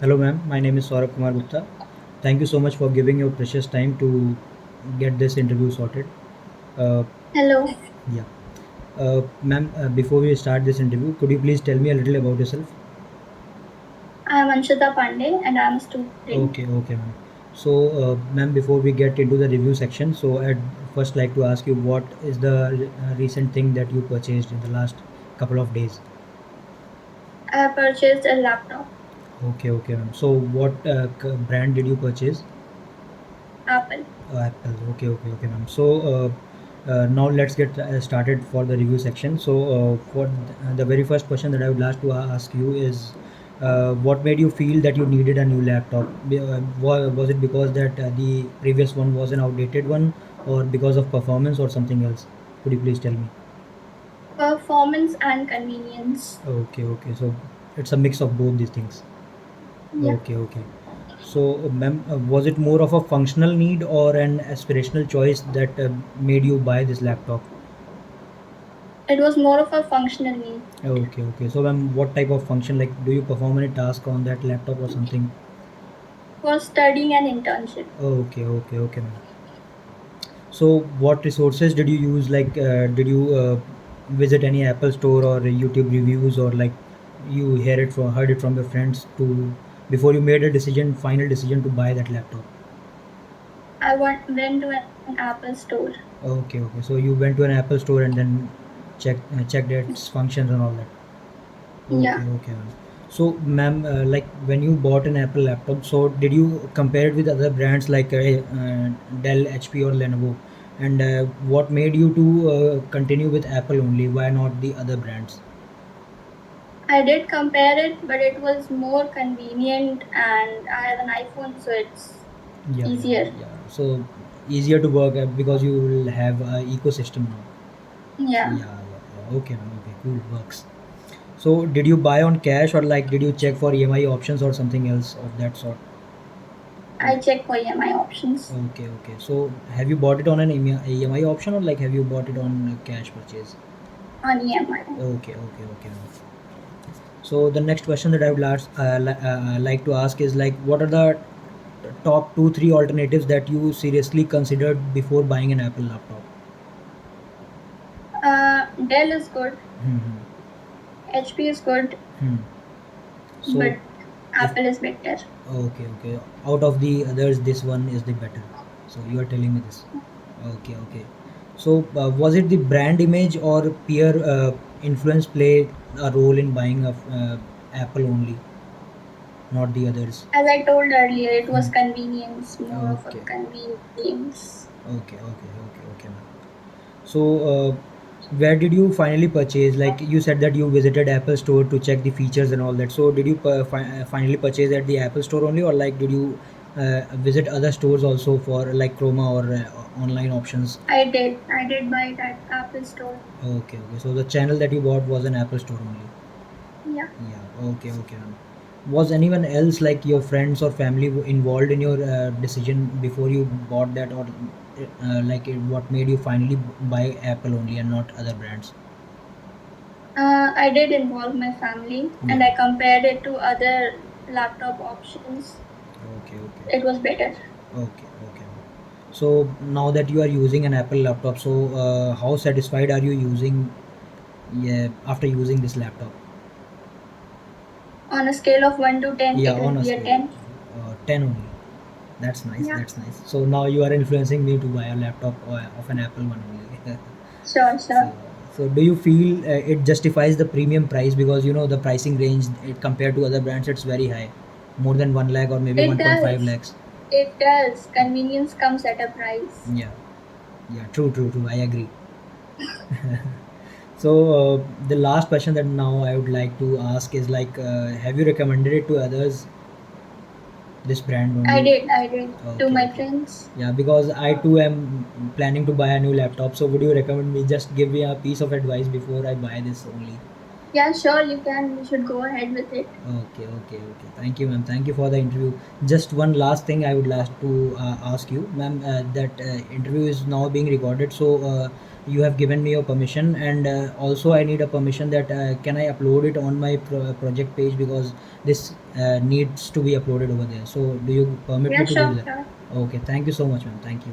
Hello, ma'am. My name is Saurabh Kumar Gupta. Thank you so much for giving your precious time to get this interview sorted. Uh, Hello, yeah. Ma'am, before we start this interview, could you please tell me a little about yourself? I am Anshita Pandey and I am a student. Okay, ma'am. So, ma'am, before we get into the review section, so I'd first like to ask you what is the recent thing that you purchased in the last couple of days? I have purchased a laptop, Okay, ma'am. So, what brand did you purchase? Apple. Apple. Okay, ma'am. So now let's get started for the review section. So for the very first question that I would like to ask you is, what made you feel that you needed a new laptop? Was it because that the previous one was an outdated one, or because of performance, or something else? Could you please tell me? Performance and convenience. Okay. So it's a mix of both these things. Yeah, Okay. So, ma'am, was it more of a functional need or an aspirational choice that made you buy this laptop? it was more of a functional need Okay. So, ma'am, what type of function? Like, do you perform any task on that laptop or something? for studying and internship. Okay, ma'am. So, what resources did you use? Like, did you visit any Apple store or YouTube reviews, or like you heard it from your friends to before you made a final decision to buy that laptop? Went to an Apple store. Okay. So you went to an Apple store and then checked its functions and all that. Yeah, Okay, ma'am. So, ma'am, like when you bought an Apple laptop, so did you compare it with other brands like Dell, HP, or Lenovo? And what made you to continue with Apple only? Why not the other brands? I did compare it, but it was more convenient and I have an iPhone, so it's easier. Yeah. So easier to work because you will have a ecosystem now. Yeah, Okay, ma'am. Okay, cool. Works. So, did you buy on cash or like did you check for EMI options or something else of that sort? I check for EMI options Okay. So, have you bought it on an EMI option or like have you bought it on a cash purchase? on EMI. Okay. So, the next question that I would like to ask is like, what are the top two, three alternatives that you seriously considered before buying an Apple laptop? Dell is good, Hmm. HP is good, Hmm. So, but if Apple is better. okay, out of the others, this one is the better. So, you are telling me this. Okay. So, was it the brand image or peer influence play a role in buying a Apple only, not the others? As I told earlier, it was Hmm. convenience, more of a Okay. convenience. Okay, ma'am. So, where did you finally purchase? Like you said that you visited Apple Store to check the features and all that. So, did you finally purchase at the Apple Store only, or like did you visit other stores also for like Chroma or online options? I did buy it at Apple Store. Okay. So, the channel that you bought was an Apple Store only. Yeah. Yeah. Okay, ma'am. Was anyone else like your friends or family involved in your decision before you bought that, or what made you finally buy Apple only and not other brands? I did involve my family Yeah. and I compared it to other laptop options. Okay. It was better. Okay. So now that you are using an Apple laptop, so how satisfied are you using? Yeah, after using this laptop. On a scale of 1 to 10, Yeah, it will on a be a scale 10. 10 only. That's nice. Yeah, That's nice. So now you are influencing me to buy a laptop of an Apple one only. So, sure. so do you feel it justifies the premium price because you know the pricing range compared to other brands it's very high, more than 1 lakh or maybe It 1.5 does. lakhs. It does. Convenience comes at a price. Yeah, true. I agree. So the last question that now I would like to ask is like, have you recommended it to others, this brand only? I did to my Okay. friends. Yeah, because I too am planning to buy a new laptop. So would you recommend me just give me a piece of advice before I buy this only? Yeah, sure, you can. You should go ahead with it. Okay, okay, okay. Thank you, ma'am. Thank you for the interview. Just one last thing I would like to ask you, ma'am. That interview is now being recorded, so you have given me your permission, and also I need a permission that can I upload it on my project page, because this needs to be uploaded over there. So, do you permit me Yeah, to do sure, that? sure. Okay. Thank you so much, ma'am. Thank you.